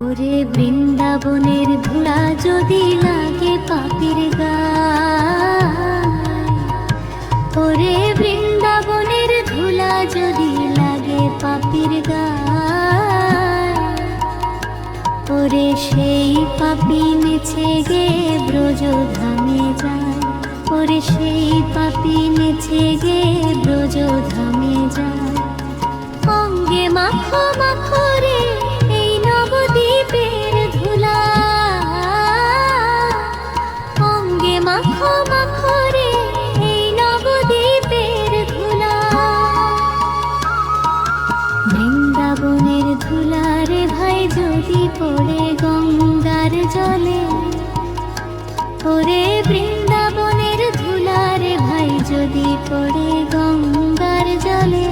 ওরে বৃন্দাবনের ধুলা যদি লাগে পাপীর গায়, ওরে বৃন্দাবনের ধুলা যদি লাগে পাপীর গায়, ওরে সেই পাপী নেছে গে ব্রজধামে যায়, ওরে সেই পাপী নেছে গে ব্রজধামে যায়। অঙ্গে মাখো মাখো রে এই নবদ্বীপের ধুলা, অঙ্গে মাখো মাখো রে এই নবদ্বীপের ধুলা। বৃন্দাবনের ধুলা রে ভাই যদি পড়ে গঙ্গার জলে, ওরে বৃন্দাবনের ধুলা রে ভাই যদি পড়ে গঙ্গার জলে,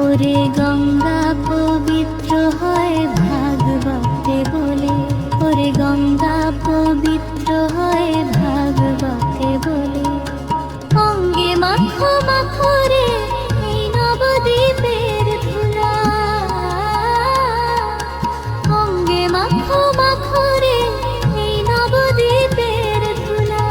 ওরে গঙ্গা পবিত্র হয় ভাগবতে বলে, ওরে গঙ্গা পবিত্র হয় ভাগবতে বলে। অঙ্গে মাখো মাখো রে এই নবদ্বীপের ধুলা, অঙ্গে মাখো মাখো রে এই নবদ্বীপের ধুলা।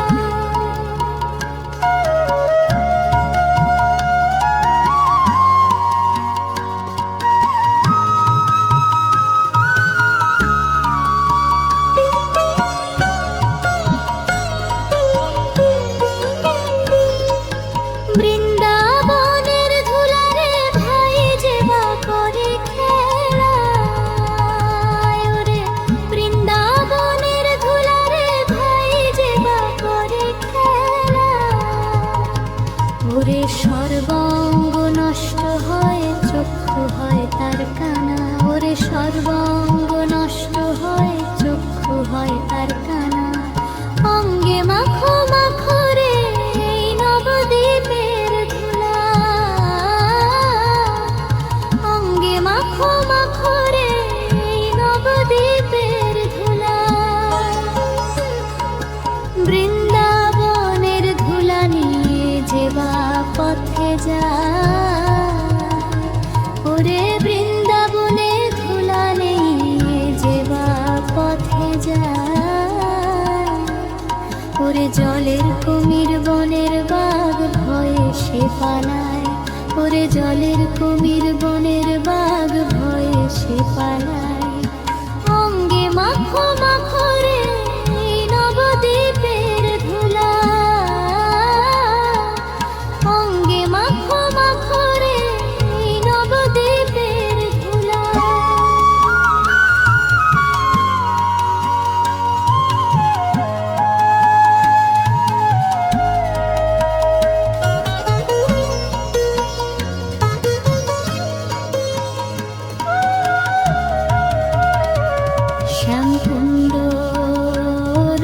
বৃন্দাবনের ধুলা রে ভাই যেবা করে খেলা, ওরে বৃন্দাবনের ধুলা রে ভাই যেবা করে খেলা। ওরে সর্বাঙ্গ নষ্ট হয় চক্ষু হয় তার কানা, ওরে সর্বাঙ্গ নষ্ট হয় চক্ষু হয় তার কানা। অঙ্গে মাখো মাখো রে এই নবদ্বীপের ধুলা, অঙ্গে মাখো মাখো রে এই নবদ্বীপের ধুলা। বৃন্দাবনের ধুলা নিয়ে যেবা পথে যায়, ওরে বৃন্দাবনের ধুলা নিয়ে যেবা পথে যায়, ওরে জলের কুমির বনের বাঘ ভয়ে সে পালায়, ওরে জলের কুমির বনের বাঘ ভয়ে সে পালায়। অঙ্গে মাখো মাখো রে এই নবদ্বীপের ধুলা, অঙ্গে মাখো মাখো রে এই নবদ্বীপের ধুলা। শ্যামকুণ্ড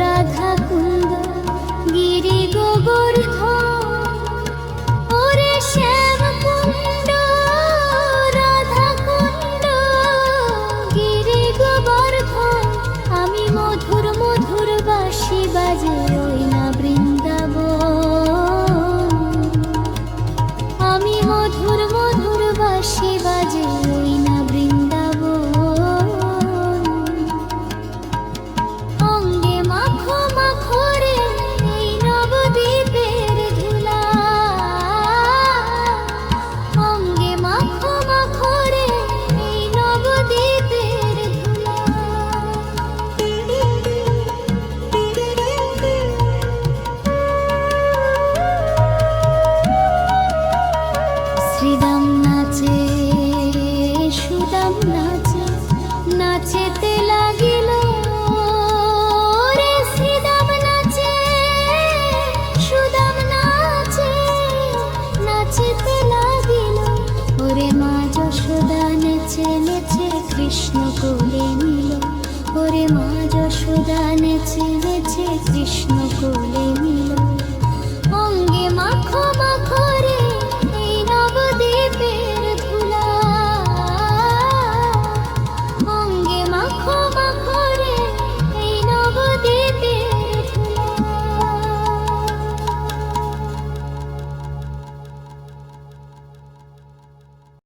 রাধাকুণ্ড গিরি গোবর্ধন, ওরে শ্যামকুণ্ড রাধাকুণ্ড গিরি গোবর্ধন। আমি মধুর মধুর বাঁশি বাজে ওই না বৃন্দাবন, আমি মধুর মধুর বাঁশি বাজে ওই না বৃন্দাবন। অঙ্গে মাখো মাখো রে এই নবদ্বীপের ধুলা, অঙ্গে মাখো মাখো রে এই নবদ্বীপের ধুলা। শ্রীদাম নাচে সুদাম নাচে, নাচেতে লাগিল রে শ্রীদাম নাচে সুদাম নাচে, নাচেতে লাগিল। ওরে মা যশোদা নেচে নেচে কৃষ্ণ কোলে নিল, ওরে মা যশোদা নেচে নেচে কৃষ্ণ কোলে নিল। অঙ্গে মাখো মাখো